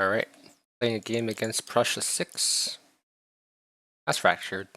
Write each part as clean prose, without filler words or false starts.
Alright, playing a game against Prussia 6. That's fractured.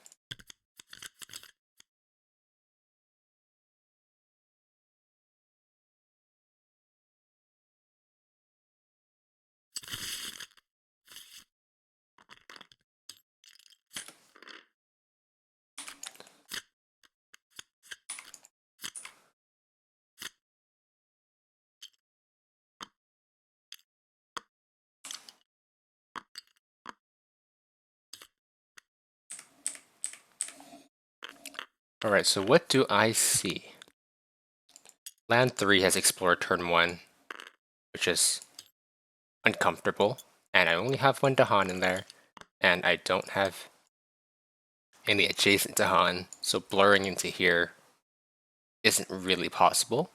Alright, so what do I see? Land 3 has explored turn 1, which is uncomfortable, and I only have one Dahan in there, and I don't have any adjacent Dahan, so blurring into here isn't really possible,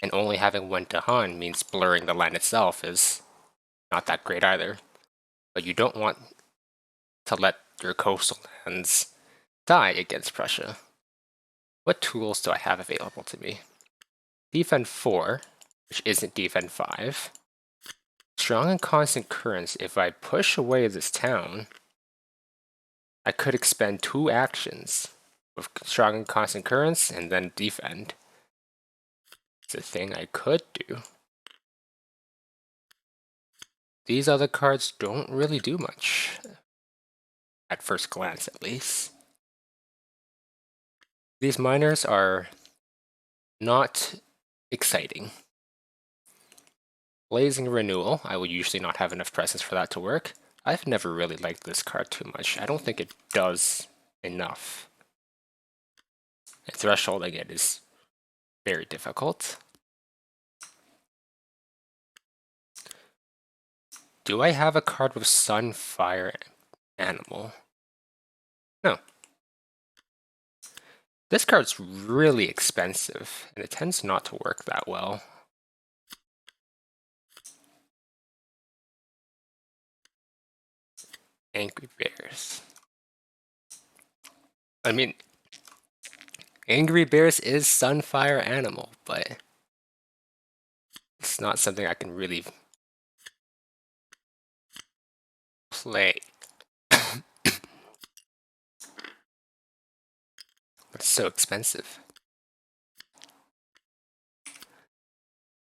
and only having one Dahan means blurring the land itself is not that great either. But you don't want to let your coastal lands die against Prussia. What tools do I have available to me? Defend 4, which isn't defend 5. Strong and constant currents. If I push away this town, I could expend 2 actions with strong and constant currents and then defend. It's a thing I could do. These other cards don't really do much. At first glance, at least. These miners are not exciting. Blazing Renewal, I would usually not have enough presence for that to work. I've never really liked this card too much. I don't think it does enough. And Thresholding it is very difficult. Do I have a card with Sun, Fire, Animal? No. This card's really expensive, and it tends not to work that well. Angry Bears. I mean, Angry Bears is Sun, Fire, Animal, but it's not something I can really play. It's so expensive.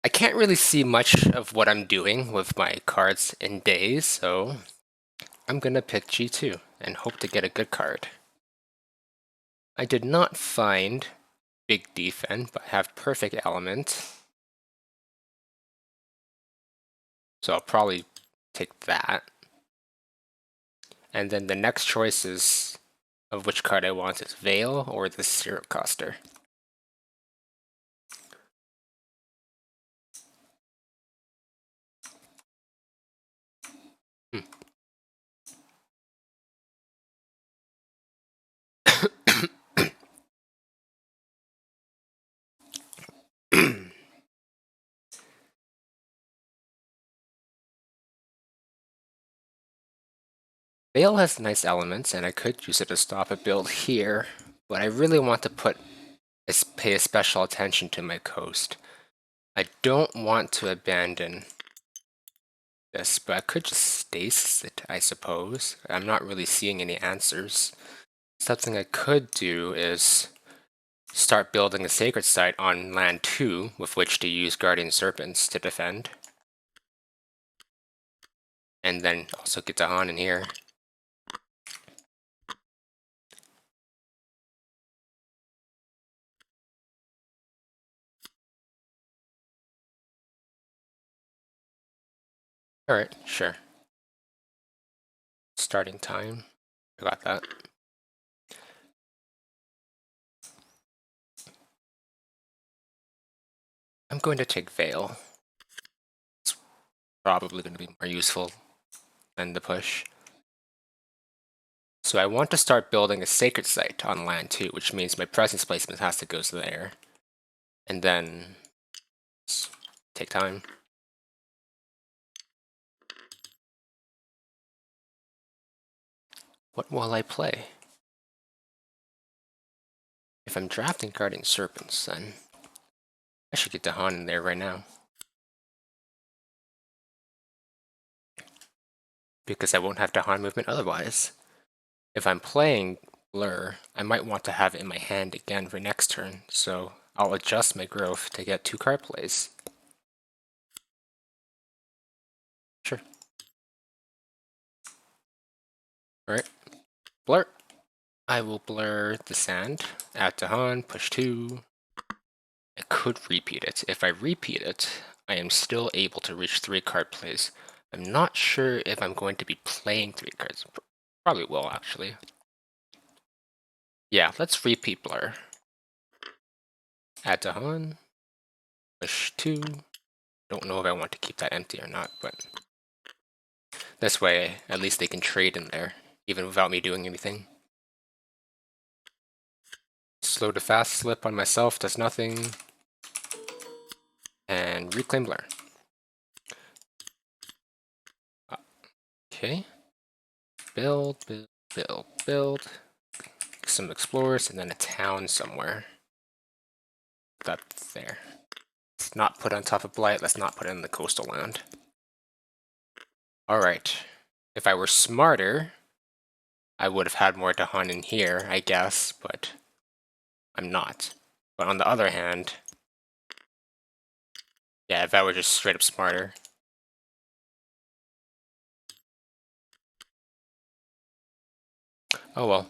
I can't really see much of what I'm doing with my cards in days, so I'm gonna pick G2 and hope to get a good card. I did not find Big Defend, but I have Perfect Element. So I'll probably take that. And then the next choices of which card I want is Veil or the Syrup Coster. Veil has nice elements, and I could use it to stop a build here, but I really want to pay special attention to my coast. I don't want to abandon this, but I could just stasis it, I suppose. I'm not really seeing any answers. Something I could do is start building a sacred site on land 2 with which to use guardian serpents to defend. And then also get Dahan in here. Alright, sure. Starting time. I got that. I'm going to take Veil. It's probably going to be more useful than the push. So I want to start building a sacred site on land 2, which means my presence placement has to go there. And then take time. What will I play? If I'm drafting Guardian Serpents, then I should get Dahan in there right now. because I won't have Dahan movement otherwise. If I'm playing Blur, I might want to have it in my hand again for next turn, so I'll adjust my growth to get 2 card plays. Sure. Alright. Blur. I will blur the sand, add Dahan, push 2. I could repeat it. If I repeat it, I am still able to reach 3 card plays. I'm not sure if I'm going to be playing 3 cards. Probably will, actually. Yeah, let's repeat Blur. Add Dahan, push 2. Don't know if I want to keep that empty or not, but this way, at least they can trade in there, even without me doing anything. Slow to fast slip on myself does nothing. And reclaim Blur. Okay. Build, build, build, build. Some explorers and then a town somewhere. That's there. Let's not put on top of Blight. Let's not put it in the coastal land. Alright. If I were smarter, I would have had more Dahan in here, I guess, but I'm not. But on the other hand, yeah, if I were just straight up smarter. Oh well.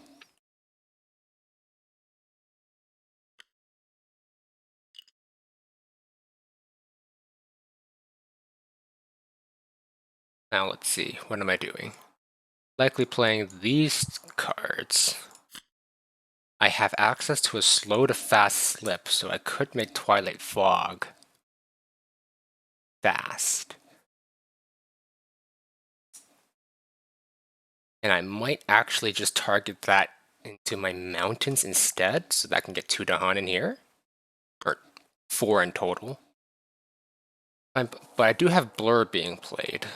Now let's see, what am I doing? Likely playing these cards. I have access to a slow to fast slip, so I could make Twilight Fog fast. And I might actually just target that into my mountains instead, so that I can get 2 Dahan in here. Or 4 in total. But I do have Blur being played.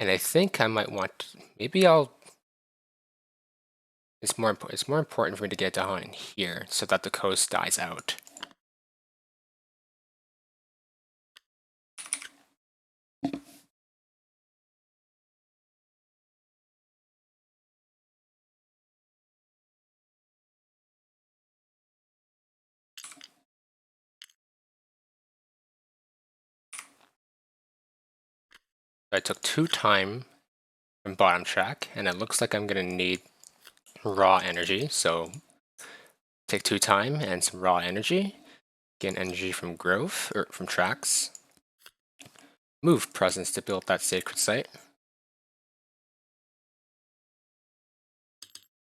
And I think I might want, maybe I'll, it's more important for me to get Dahan in here so that the coast dies out. I took 2 time from bottom track, and it looks like I'm going to need raw energy, so take 2 time and some raw energy. Gain energy from growth, or from tracks. Move presence to build that sacred site.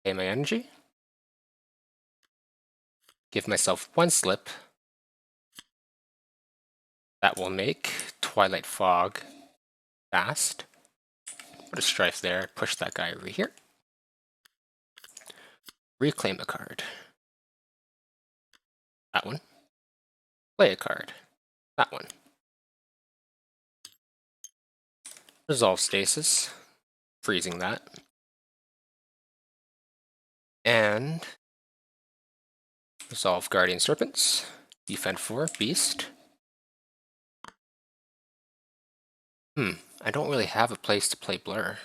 Pay my energy. Give myself 1 slip. That will make Twilight Fog fast. Put a strife there, push that guy over here. Reclaim a card. That one. Play a card. That one. Resolve stasis. Freezing that. And resolve Guardian Serpents. Defend 4, Beast. I don't really have a place to play Blur.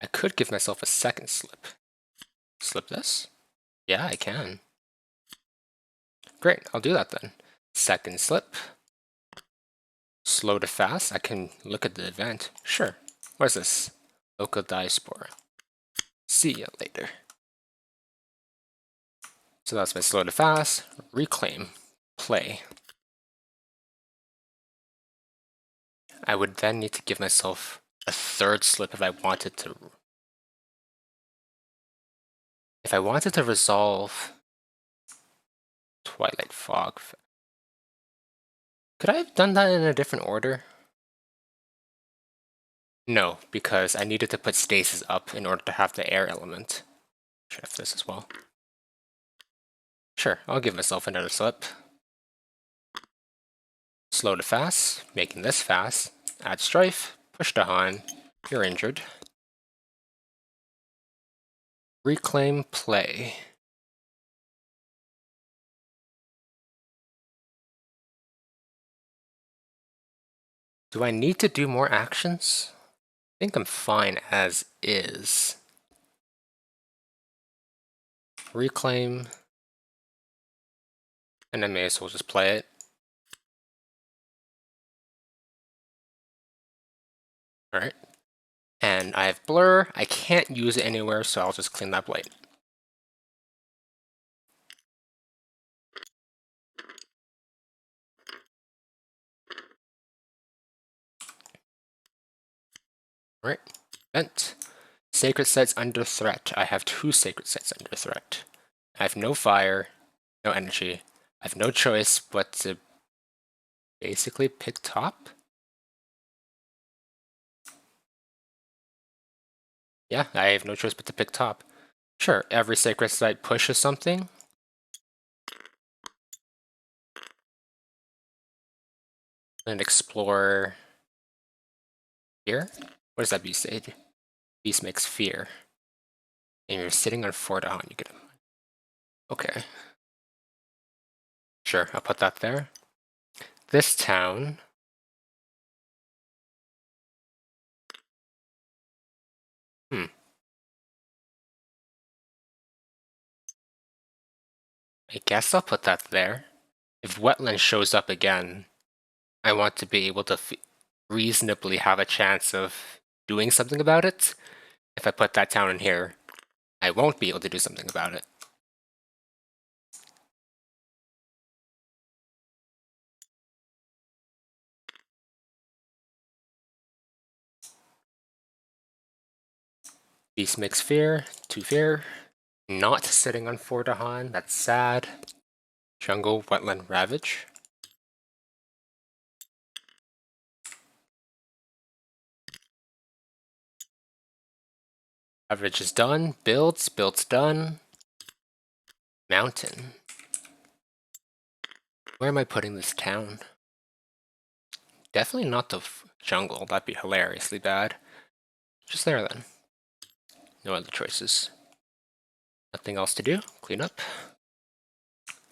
I could give myself a second slip. Slip this? Yeah, I can. Great, I'll do that then. Second slip. Slow to fast. I can look at the event. Sure. What is this? Local Diaspora. See ya later. So that's my slow to fast. Reclaim. Play. I would then need to give myself a third slip if I wanted to. If I wanted to resolve Twilight Fog. Could I have done that in a different order? No, because I needed to put stasis up in order to have the air element. Shift this as well. Sure, I'll give myself another slip. Slow to fast, making this fast. Add strife, push Dahan, you're injured. Reclaim play. Do I need to do more actions? I think I'm fine as is. Reclaim. And I may as well just play it. Alright. And I have blur. I can't use it anywhere, so I'll just clean that blight. Alright. Vent. Sacred sites under threat. I have 2 sacred sites under threat. I have no fire, no energy. I have no choice but to basically pick top. Yeah, I have no choice but to pick top. Sure, every sacred site pushes something. And explore here. What does that beast say? Beast makes fear. And you're sitting on 4 down, you get him. Okay. Sure, I'll put that there. This town. I guess I'll put that there. If wetland shows up again, I want to be able to reasonably have a chance of doing something about it. If I put that town in here, I won't be able to do something about it. Beast makes fear, 2 fear. Not sitting on 4 Dahan, that's sad. Jungle, wetland, ravage. Ravage is done. Builds done. Mountain. Where am I putting this town? Definitely not the jungle, that'd be hilariously bad. Just there then. No other choices. Nothing else to do. Clean up.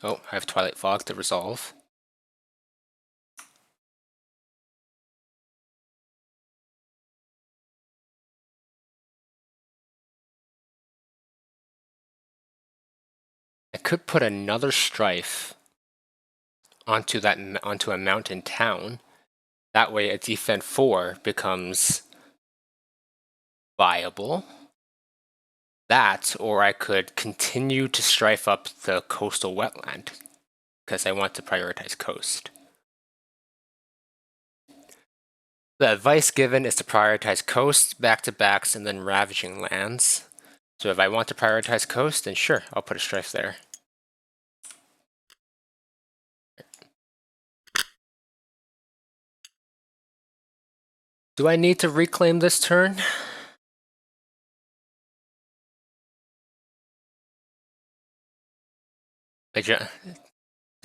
Oh, I have Twilight Fog to resolve. I could put another strife onto a mountain town. That way a defend 4 becomes viable. That, or I could continue to strife up the coastal wetland, because I want to prioritize coast. The advice given is to prioritize coast, back-to-backs, and then ravaging lands. So if I want to prioritize coast, then sure, I'll put a strife there. Do I need to reclaim this turn? The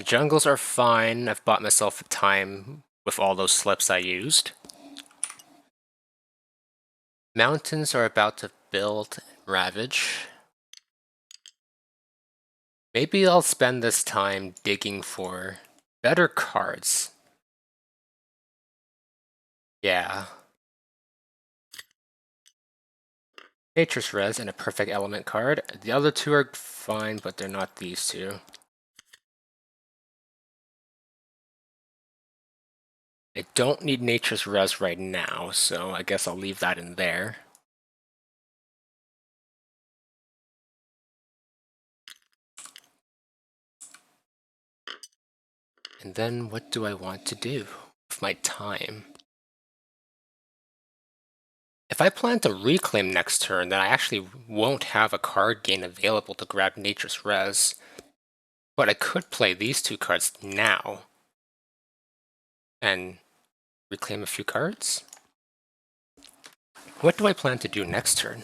jungles are fine. I've bought myself time with all those slips I used. Mountains are about to build ravage. Maybe I'll spend this time digging for better cards. Yeah. Nature's Res and a Perfect Element card. The other 2 are fine, but they're not these 2. I don't need Nature's Res right now, so I guess I'll leave that in there. And then what do I want to do with my time? If I plan to reclaim next turn, then I actually won't have a card gain available to grab Nature's Res. But I could play these 2 cards now and reclaim a few cards. What do I plan to do next turn?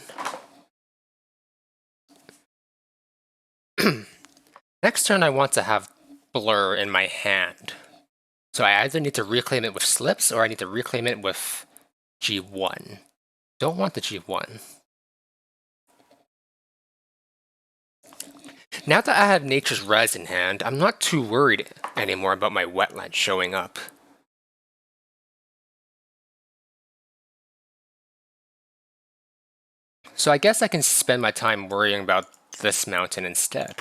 Next turn I want to have Blur in my hand. So I either need to reclaim it with slips or I need to reclaim it with G1. Don't want the G1. Now that I have Nature's Res in hand, I'm not too worried anymore about my wetland showing up. So I guess I can spend my time worrying about this mountain instead.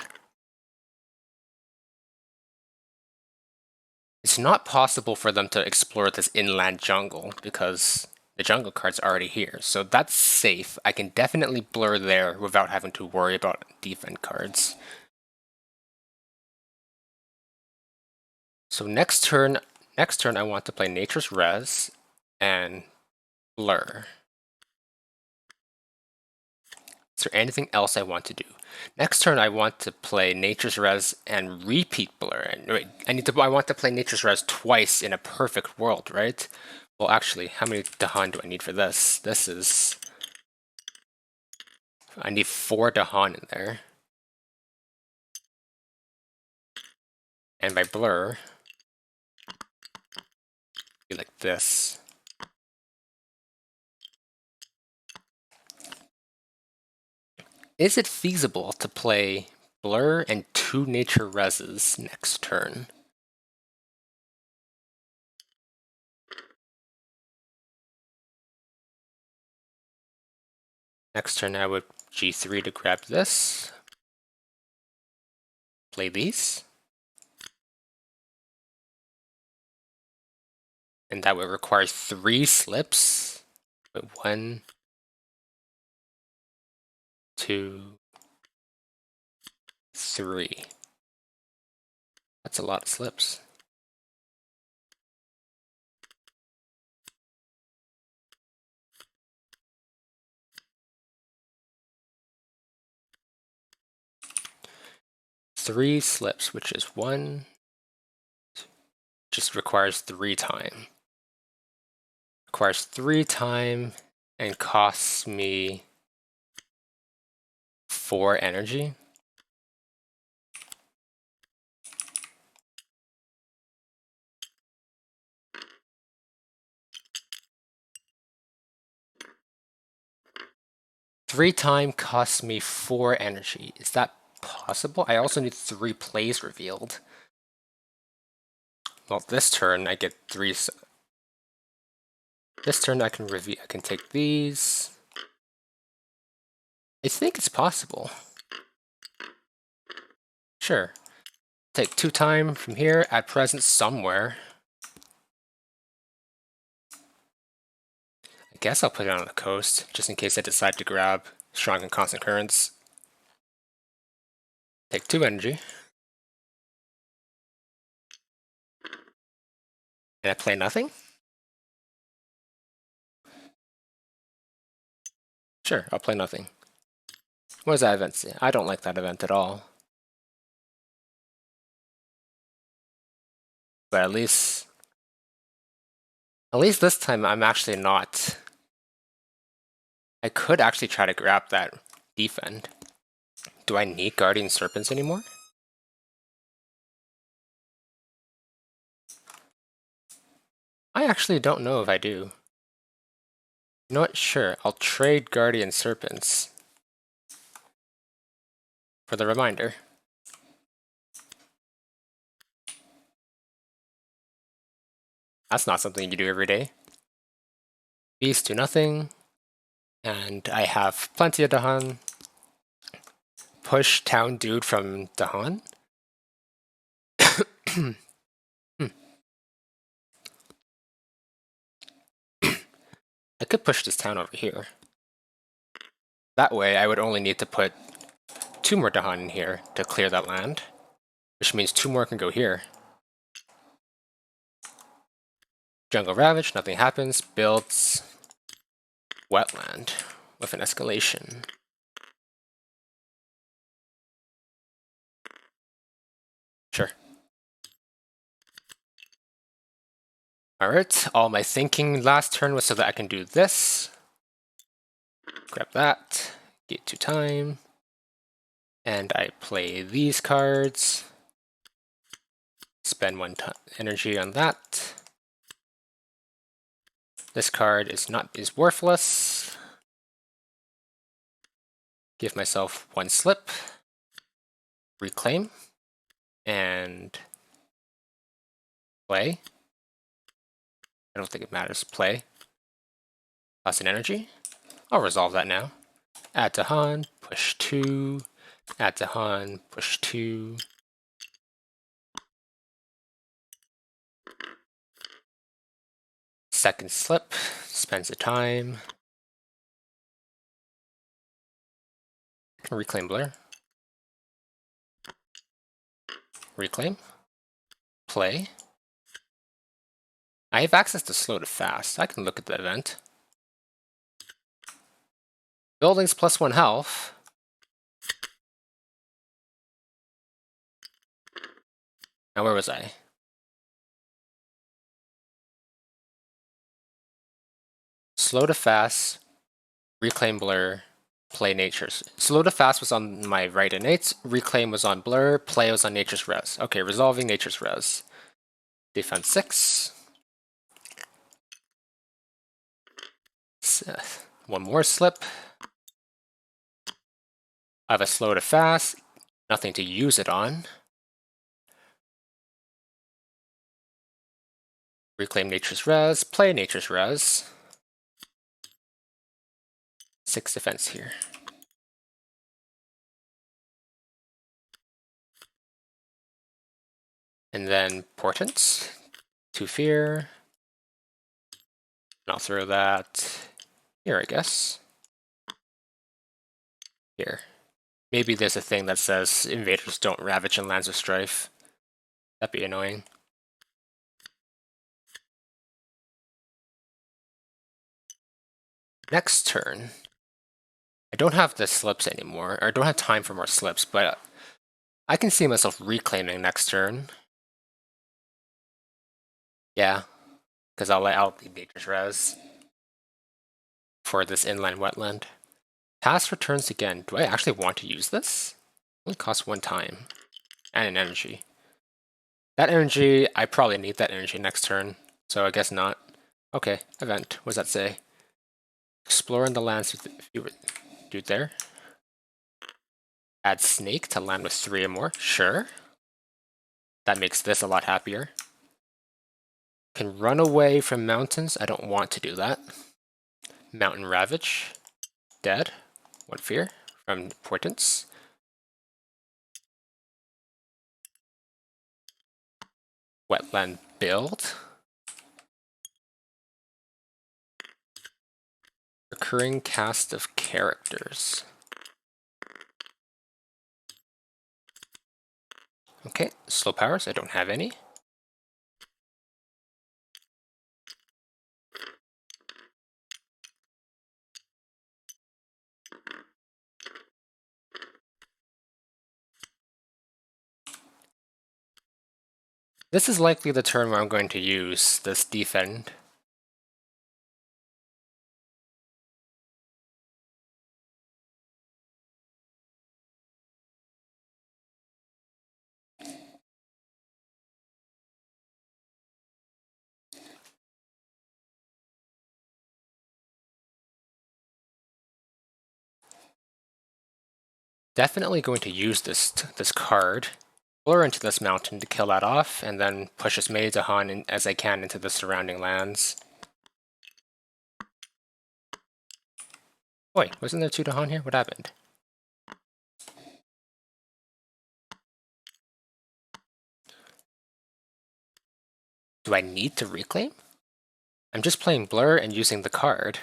It's not possible for them to explore this inland jungle because the jungle card's already here, so that's safe. I can definitely blur there without having to worry about defend cards. So next turn I want to play Nature's Res and blur. Is there anything else I want to do? Next turn, I want to play Nature's Res and repeat Blur. And wait, I want to play Nature's Res twice in a perfect world, right? Well, actually, how many Dahan do I need for this? I need 4 Dahan in there. And by Blur, be like this. Is it feasible to play Blur and 2 Nature Reses next turn? Next turn, I would G3 to grab this. Play these. And that would require 3 slips. But 1, 2, 3. That's a lot of slips. Three slips, which is 1, just requires 3 time. Requires 3 time and costs me 4 energy. Three time costs me 4 energy. Is that possible? I also need 3 plays revealed. Well, this turn I get 3. This turn I can take these. I think it's possible. Sure. Take 2 time from here, add presence somewhere. I guess I'll put it on the coast, just in case I decide to grab strong and constant currents. Take 2 energy. And I play nothing? Sure, I'll play nothing. What does that event say? I don't like that event at all. But at least this time I'm actually not. I could actually try to grab that defend. Do I need Guardian Serpents anymore? I actually don't know if I do. You know what? Sure, I'll trade Guardian Serpents for the reminder. That's not something you do every day. These do nothing. And I have plenty of Dahan. Push Town Dude from Dahan. I could push this town over here. That way I would only need to put 2 more Dahan in here to clear that land. Which means 2 more can go here. Jungle Ravage, nothing happens. Builds wetland with an escalation. Sure. Alright, all my thinking last turn was so that I can do this. Grab that, get 2 time. And I play these cards. spend one energy on that. This card is worthless. Give myself one slip. Reclaim. And play. I don't think it matters. Play. Plus an energy. I'll resolve that now. Add to Han, push 2. Add to Han, push 2. Second slip, spends the time. Reclaim Blur. Reclaim. Play. I have access to slow to fast. I can look at the event. Buildings plus 1 health. Now where was I? Slow to fast. Reclaim Blur. Play Nature's. Slow to fast was on my right innates. Reclaim was on Blur. Play was on Nature's Res. Okay, resolving Nature's Res. Defense 6. One more slip. I have a slow to fast. Nothing to use it on. Reclaim Nature's Res. Play Nature's Res. 6 defense here. And then Portents. 2 fear. And I'll throw that here, I guess. Here. Maybe there's a thing that says invaders don't ravage in lands of strife. That'd be annoying. Next turn. I don't have the slips anymore, or I don't have time for more slips, but I can see myself reclaiming next turn. Yeah, because I'll be Nature's Res for this inland wetland. Pass returns again. Do I actually want to use this? It only costs 1 time. And an energy. That energy, I probably need that energy next turn, so I guess not. Okay, event. What does that say? Explore in the lands with dude there. Add snake to land with 3 or more. Sure. That makes this a lot happier. Can run away from mountains. I don't want to do that. Mountain Ravage. Dead. 1 fear from Portents. Wetland build. Recurring cast of characters. Okay, slow powers. I don't have any. This is likely the turn where I'm going to use this defend. Definitely going to use this card, blur into this mountain to kill that off, and then push as many Dahan as I can into the surrounding lands. Wait, wasn't there 2 Dahan here? What happened? Do I need to reclaim? I'm just playing blur and using the card.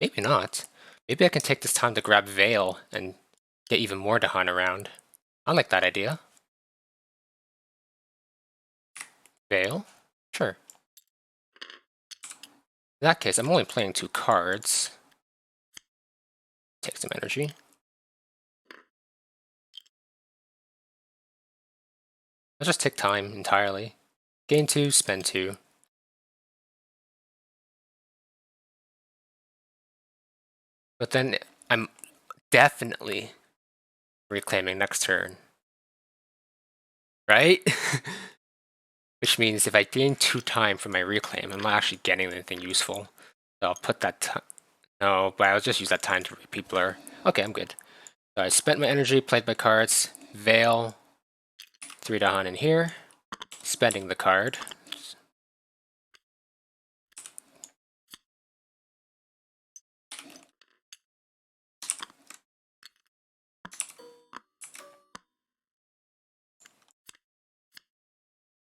Maybe not. Maybe I can take this time to grab Veil and get even more Dahan around. I like that idea. Veil? Sure. In that case, I'm only playing 2 cards. Take some energy. I'll just take time entirely. Gain 2, spend 2. But then I'm definitely reclaiming next turn. Right? Which means if I gain 2 time from my reclaim, I'm not actually getting anything useful. So I'll put that no, but I'll just use that time to repeat blur. Okay, I'm good. So I spent my energy, played my cards, Veil, 3 Dahan in here, spending the card.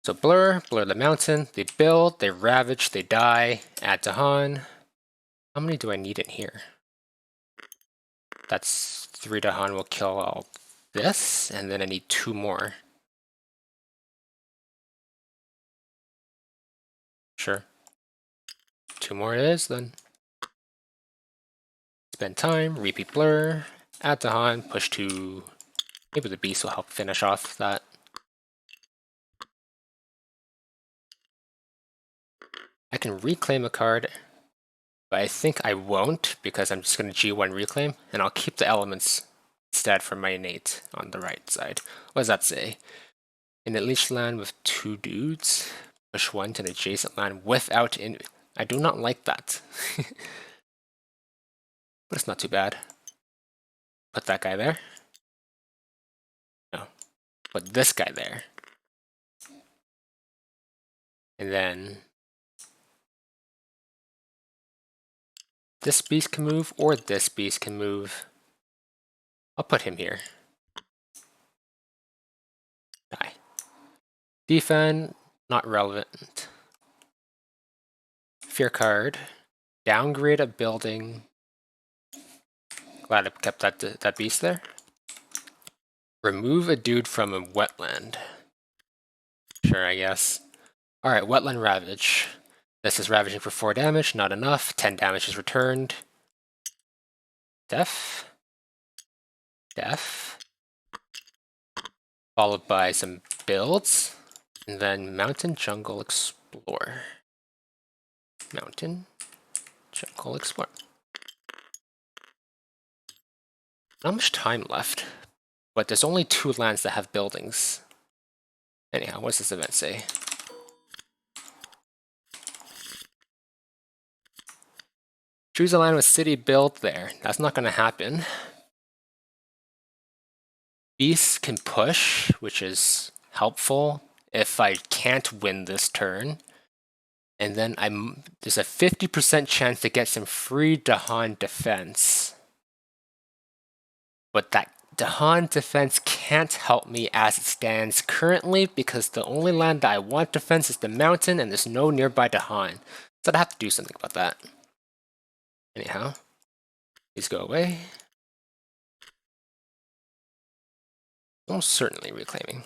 So blur the mountain, they build, they ravage, they die, add Dahan. How many do I need in here? That's 3 Dahan will kill all this, and then I need 2 more. Sure. 2 more it is, then. Spend time, repeat blur, add Dahan, push 2. Maybe the beast will help finish off that. I can reclaim a card, but I think I won't because I'm just going to G1 reclaim, and I'll keep the elements instead for my innate on the right side. What does that say? In an leech land with 2 dudes, push 1 to an adjacent land without in. I do not like that. But it's not too bad. Put that guy there. No. Put this guy there. And then this beast can move, or this beast can move. I'll put him here. Die. Defend, not relevant. Fear card. Downgrade a building. Glad I kept that beast there. Remove a dude from a wetland. Sure, I guess. Alright, wetland ravage. This is ravaging for 4 damage, not enough. 10 damage is returned. Def. Def. Followed by some builds. And then Mountain Jungle Explore. Mountain Jungle Explore. Not much time left, but there's only 2 lands that have buildings. Anyhow, what does this event say? Choose a land with city built there. That's not going to happen. Beasts can push, which is helpful if I can't win this turn. And then there's a 50% chance to get some free Dahan defense. But that Dahan defense can't help me as it stands currently because the only land that I want defense is the mountain and there's no nearby Dahan. So I'd have to do something about that. Anyhow, please go away. Almost certainly reclaiming.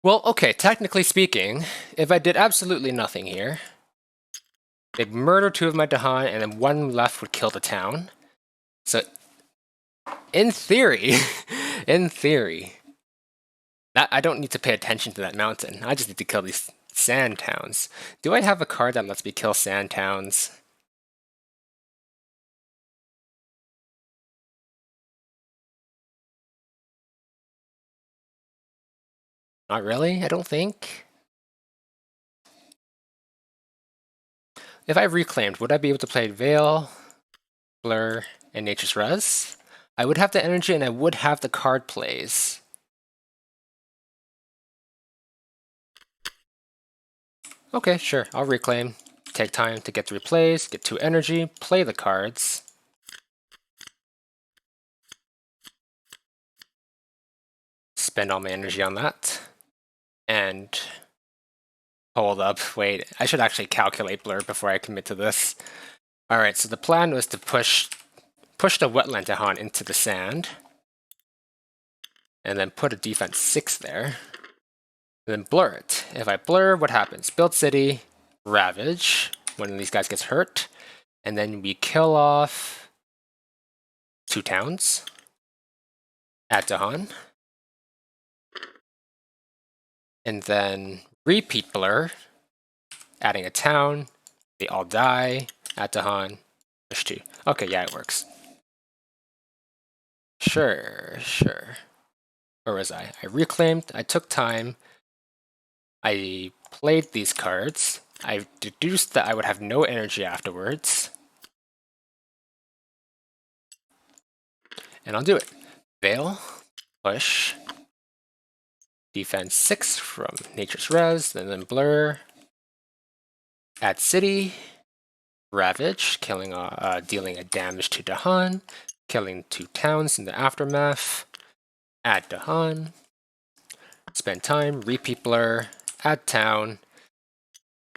Well, okay, technically speaking, if I did absolutely nothing here, they'd murder 2 of my Dahan and then 1 left would kill the town. So, in theory, in theory, I don't need to pay attention to that mountain. I just need to kill these sand towns. Do I have a card that lets me kill sand towns? Not really, I don't think. If I reclaimed, would I be able to play Veil, Blur, and Nature's Res? I would have the energy and I would have the card plays. Okay, sure, I'll reclaim. Take time to get 3 plays, get 2 energy, play the cards. Spend all my energy on that. And hold up, wait, I should actually calculate blur before I commit to this. Alright, so the plan was to push the wetland Dahan into the sand. And then put a defense 6 there. And then blur it. If I blur, what happens? Build city, ravage. One of these guys gets hurt. And then we kill off 2 towns. Add Dahan. And then repeat blur. Adding a town. They all die. Add Dahan. Push 2. Okay, yeah, it works. Sure. Where was I? I reclaimed, I took time, I played these cards, I deduced that I would have no energy afterwards, and I'll do it. Veil, push, defense 6 from Nature's Res, and then Blur, add City, Ravage, dealing a damage to Dahan, killing 2 towns in the aftermath, add Dahan, spend time, repeat Blur, add town,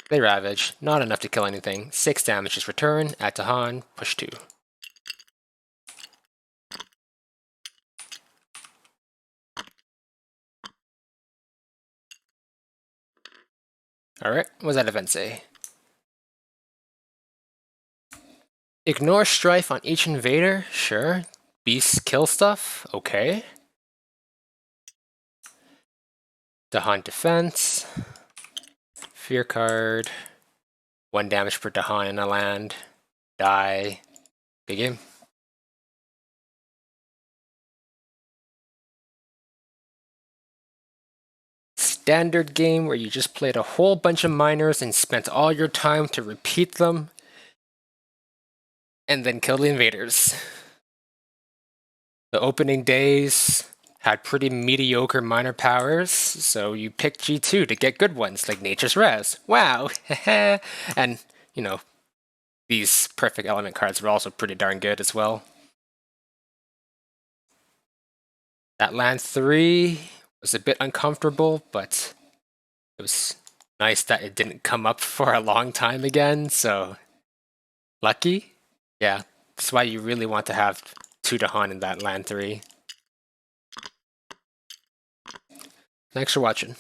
they Ravage, not enough to kill anything, 6 damage is return, add Dahan, push 2. Alright, what does that event say? Ignore strife on each invader, sure. Beasts kill stuff, okay. Dahan defense. Fear card. 1 damage per Dahan in a land. Die. Big game. Standard game where you just played a whole bunch of miners and spent all your time to repeat them. And then kill the invaders. The opening days had pretty mediocre minor powers, so you picked G2 to get good ones, like Nature's Res. Wow! And, you know, these perfect element cards were also pretty darn good as well. That land 3 was a bit uncomfortable, but it was nice that it didn't come up for a long time again, so lucky? Yeah, that's why you really want to have 2 Dahan in that land 3. Thanks for watching.